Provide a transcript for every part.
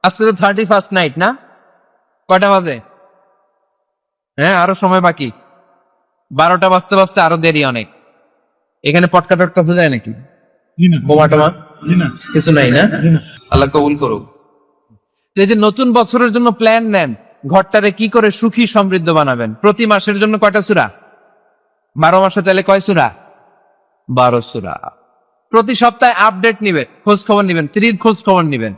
আজকে তো 31st night না? কয়টা বাজে? হ্যাঁ, আরো সময় বাকি। 12টা বাজতে বাজতে আরো দেরি অনেক। এখানে পটকা টটকা যায় নাকি? বোমা টোমা কিছু নাই না? আল্লাহ কবুল করুক। এই যে নতুন বছরের জন্য প্ল্যান নেন, ঘরটারে কি করে সুখী সমৃদ্ধ বানাবেন। প্রতি মাসের জন্য কয়টা সূরা? 12 মাসে তাহলে কয় সূরা? 12 সূরা। প্রতি সপ্তাহে আপডেট নিবেন, খোঁজ খবর নিবেন, স্ত্রীর খোঁজ খবর নিবেন,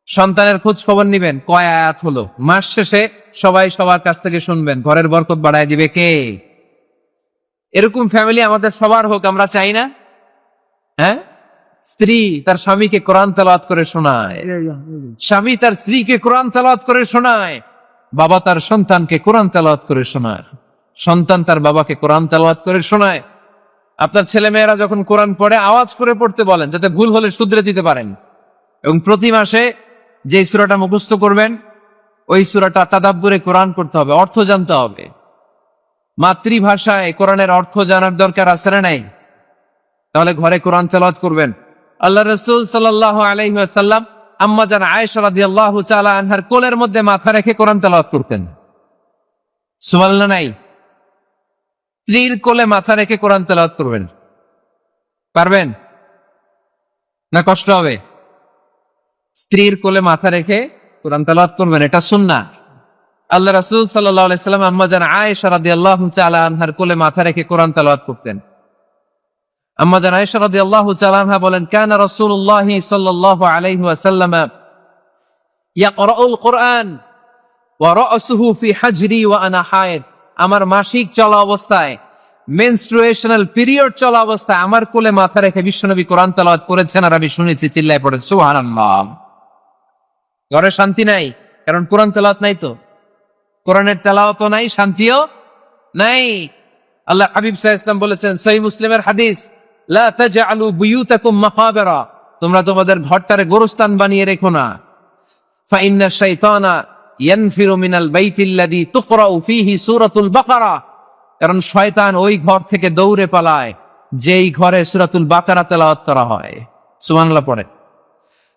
সন্তানের খোঁজ খবর নিবেন, কয় আয়াত হলো। মাস শেষে সবাই সবার কাছ থেকে শুনবেন, ঘরের বরকত বাড়ায় দিবে কে? এরকম ফ্যামিলি আমাদের সবার হোক, আমরা চাই না? হ্যাঁ, স্ত্রী তার স্বামীকে কোরআন তেলাওয়াত করে শোনায়, স্বামী তার স্ত্রীকে কোরআন তেলাওয়াত করে শোনায়, বাবা তার সন্তানকে কোরআন তেলাওয়াত করে শোনায়, সন্তান তার বাবাকে কোরআন তেলাওয়াত করে শোনায়। আপনার ছেলে মেয়েরা যখন কোরআন পড়ে আওয়াজ করে পড়তে বলেন, যাতে ভুল হলে শুধরে দিতে পারেন। এবং প্রতি মাসে যে সূরাটা মুখস্থ করবেন, ওই সূরাটা তাদাব্বুরে কোরআন করতে হবে, অর্থ জানতে হবে। মাতৃভাষায় কোরআনের অর্থ জানার দরকার আছে না নাই? তাহলে ঘরে কোরআন তেলাওয়াত করবেন। আল্লাহ রাসূল সাল্লাল্লাহু আলাইহি ওয়াসাল্লাম আম্মা জান আয়েশা রাদিয়াল্লাহু তাআলা আনহার কোলের মধ্যে মাথা রেখে কোরআন তেলাওয়াত করতেন। সুবহানাল্লাহ নাই? স্ত্রীর কোলে মাথা রেখে কোরআন তেলাওয়াত করবেন, পারবেন না? কষ্ট হবে? স্ত্রীর কোলে মাথা রেখে কোরআন তেলাওয়াত করবেন, এটা সুন্নাহ। আল্লাহ রাসূল সাল্লাল্লাহু আলাইহি সাল্লাম আম্মা জান আয়েশা রাদিয়াল্লাহু তাআলা আনহার কোলে মাথা রেখে কোরআন তেলাওয়াত করতেন। আম্মা জান আয়েশা রাদিয়াল্লাহু তাআলা আনহা বলেন, কানা রাসূলুল্লাহ সাল্লাল্লাহু আলাইহি ওয়াসাল্লাম ইয়াকরাউল কুরআন ওয়া রাসুহু ফি হাজরি ওয়া আনা হায়েদ। আমার মাসিক চলা অবস্থায়, মেনস্ট্রুয়েশনাল পিরিয়ড চলা অবস্থায় আমার কোলে মাথা রেখে বিশ্বনবী কোরআন তেলাওয়াত করেছেন, আর আমি শুনেছি। চিল্লায় পড়েন সুবহানাল্লাহ। ঘরে শান্তি নাই, কারণ কোরআন তেলাওয়াত নাই। তো কোরআনের তেলাওয়াতও নাই, শান্তিও নাই। আল্লাহ হাবিব সাল্লাল্লাহু আলাইহি ওয়াসাল্লাম বলেছেন, সহিহ মুসলিমের হাদিস, লা তাজআলু বুয়ুতাকুম মাকাবিরা, তোমরা তোমাদের ঘরটারে গোরস্থান বানিয়ে রেখো না। ফা ইন্না শাইতানা ইয়ানফিরু মিনাল বাইতিল্লাযী তুকরাউ ফীহি সূরাতুল বাকারা, কারণ শয়তান ওই ঘর থেকে দৌড়ে পালায় যেই ঘরে সূরাতুল বাকারা তেলাওয়াত করা হয়। সুবহানাল্লাহ পড়ে।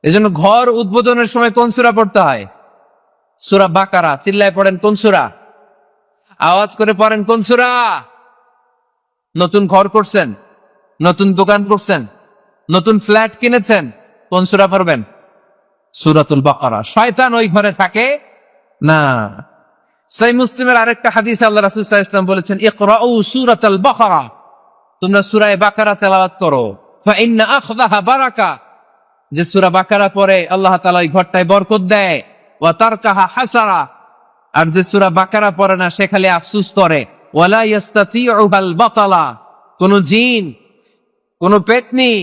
এজন্য ঘর উদ্বোধনের সময় কোন সূরা পড়তে হয়? সূরা বাকারা। চিল্লায় পড়েন কোন সূরা? আওয়াজ করে পড়েন কোন সূরা? নতুন ঘর করছেন, নতুন দোকান করছেন, নতুন ফ্ল্যাট কিনেছেন, কোন সূরা পড়বেন? সূরাতুল বাকারা। শয়তান ওই ঘরে থাকে না। সহিহ মুসলিমের আরেকটা হাদিসে আল্লাহ রাসূল সাল্লাল্লাহু আলাইহি ওয়াসাল্লাম বলেছেন, ইকরাউ সূরাতাল বাকারা, তোমরা সূরা বাকারা তেলাওয়াত করো। ফা ইন্না আখযাহা বারাকা, যে সূরা বাকারা পড়ে আল্লাহ তাআলা ওই ঘরটায় বরকত দেয়। ওয়া তারকাহা হাসারা, আর যে সূরা বাকারা পড়ে না সে খালি আফসোস করে। ওয়ালা ইস্তাতিউল বাতালা, কোন জিন, কোন পেতনি,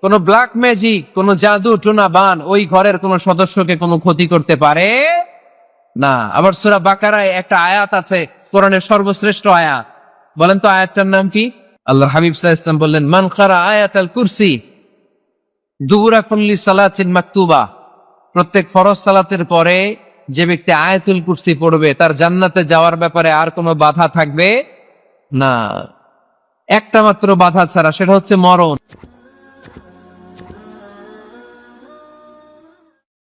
কোন ব্ল্যাক ম্যাজিক, কোন জাদু টুনা বান ওই ঘরের কোন সদস্যকে কোনো ক্ষতি করতে পারে না। আবার সূরা বাকারায় একটা আয়াত আছে, কোরআনের সর্বশ্রেষ্ঠ আয়াত। বলেন তো আয়াতটার নাম কি? আল্লাহর হাবিব সাল্লাল্লাহু আলাইহি ওয়াসাল্লাম বললেন, মান ক্বারা আয়াতাল কুরসি দুবুরা কুল্লি সালাতিন মাকতুবা, প্রত্যেক ফরজ সালাতের পরে যে ব্যক্তি আয়াতুল কুরসি পড়বে তার জান্নাতে যাওয়ার ব্যাপারে আর কোনো বাধা থাকবে না, একটা মাত্র বাধা ছাড়া, সেটা হচ্ছে মরণ।